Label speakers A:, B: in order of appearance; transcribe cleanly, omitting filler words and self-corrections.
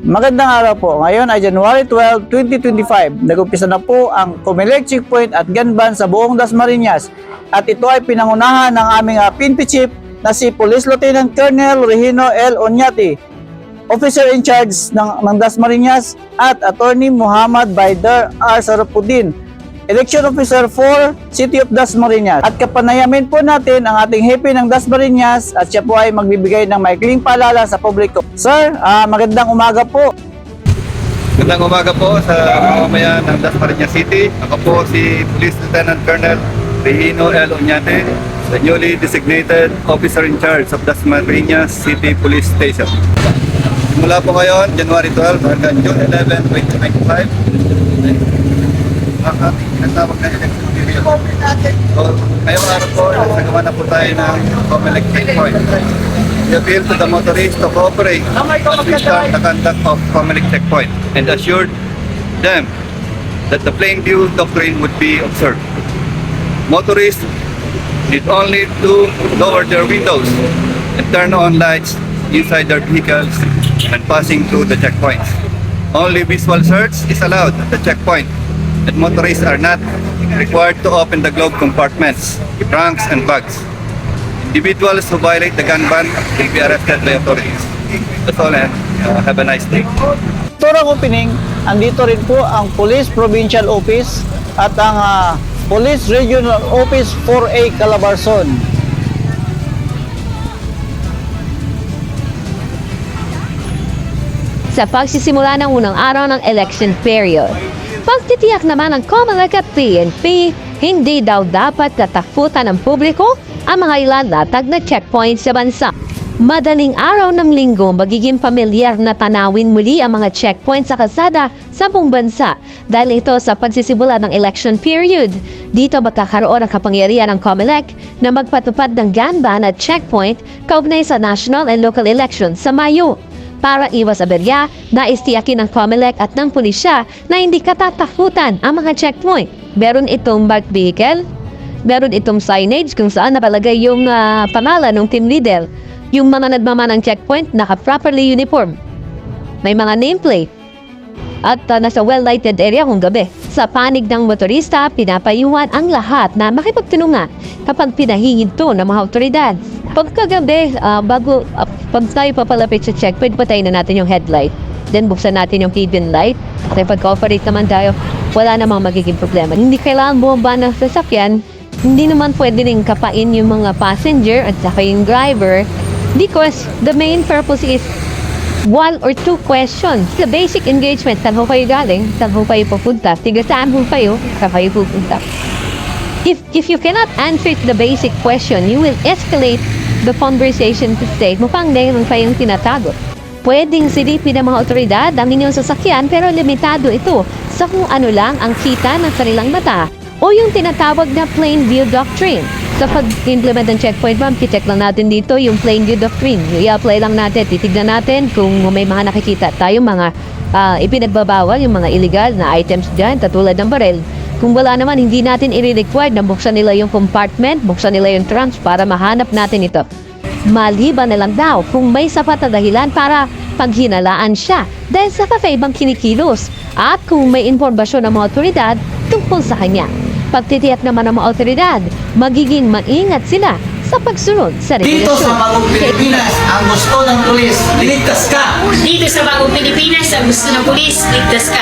A: Magandang araw po. Ngayon ay January 12, 2025. Nag-umpisa na po ang Comelec checkpoint at gun ban sa buong Dasmariñas. At ito ay pinangunahan ng aming PNP chief na si Police Lieutenant Colonel Regino L. Oñate, Officer in charge ng Dasmariñas, at Attorney Muhammad Baider R. Sarapudin, Election Officer for City of Dasmariñas. At kapanayamin po natin ang ating hepe ng Dasmariñas at siya po ay magbibigay ng maikling paalala sa publiko. Sir, magandang umaga po.
B: Magandang umaga po sa mamamayan ng Dasmariñas City. Ako po si Police Lieutenant Colonel Regino L. Oñate, the newly designated Officer in charge of Dasmariñas City Police Station. Simula po ngayon, January 12 hanggang June 11, 2025. Pinatawag na election period. So, ngayong araw po, nagsagawa na po tayo ng Comelec checkpoint. We appeal to the motorists to cooperate as we start the conduct of Comelec checkpoint and assured them that the plain view doctrine would be observed. Motorists need only to lower their windows and turn on lights inside their vehicles and passing through the checkpoints. Only visual search is allowed at the checkpoint, and motorists are not required to open the glove compartments, trunks, and bags. Individuals who violate the gun ban will be arrested by authorities. That's all, and have a nice day.
A: Turang opening, andito rin po ang Police Provincial Office at ang Police Regional Office 4A Calabarzon.
C: Sa pagsisimula ng unang araw ng election period, pagtitiyak naman ng Comelec at PNP, hindi daw dapat tatakutan ng publiko ang mga ilalatag na checkpoint sa bansa. Madaling araw ng linggo, magiging pamilyar na tanawin muli ang mga checkpoint sa kalsada sa buong bansa dahil ito sa pagsisimula ng election period. Dito magkakaroon ang kapangyarihan ng Comelec na magpatupad ng gun ban at checkpoint kaugnay sa national and local elections sa Mayo. Para iwas aberya, nais tiyakin ng Comelec at ng pulisya na hindi katatakutan ang mga checkpoint. Meron itong marked vehicle, meron itong signage kung saan napalagay yung pangalan ng team leader. Yung mga nagmamana ng checkpoint naka-properly uniform. May mga nameplate at nasa well-lighted area kung gabi. Sa panig ng motorista, pinapayuhan ang lahat na makipagtulungan kapag pinahingid to ng mga otoridad. Pagkagabi, pag tayo papalapit sa checkpoint, patayin na natin yung headlight. Then buksan natin yung cabin light. At pag-cooperate naman tayo, wala namang magiging problema. Hindi kailangan bumaba ng sasakyan. Hindi naman pwede rin kapain yung mga passenger at saka yung driver because the main purpose is one or two questions. The basic engagement, saan ho kayo galing? Saan ho kayo pupunta? Tiga saan ho kayo? Saan kayo pupunta? If you cannot answer the basic question, you will escalate the conversation to state mukhang meron kayong tinatago. Pwedeng silipin ng mga otoridad ang inyong sasakyan pero limitado ito sa kung ano lang ang kita ng kanilang mata o yung tinatawag na plain view doctrine. Sa pag-implement ng checkpoint bomb, check lang natin dito yung plain view doctrine. I-apply lang natin, titignan natin kung may mga nakikita tayong mga ipinagbabawal, yung mga illegal na items dyan, katulad ng barel. Kung wala naman, hindi natin i-require na buksan nila yung compartment, buksan nila yung trunks para mahanap natin ito. Maliban na lang daw kung may sapat na dahilan para paghinalaan siya dahil sa kakaibang kinikilos at kung may impormasyon ng mga otoridad tungkol sa kanya. Pagtitiyak naman ng mga otoridad, magiging maingat sila sa pagsunod sa regulasyon.
D: Dito sa Bagong Pilipinas, ang gusto ng pulis, ligtas ka!
E: Dito sa Bagong Pilipinas, ang gusto ng pulis, ligtas ka!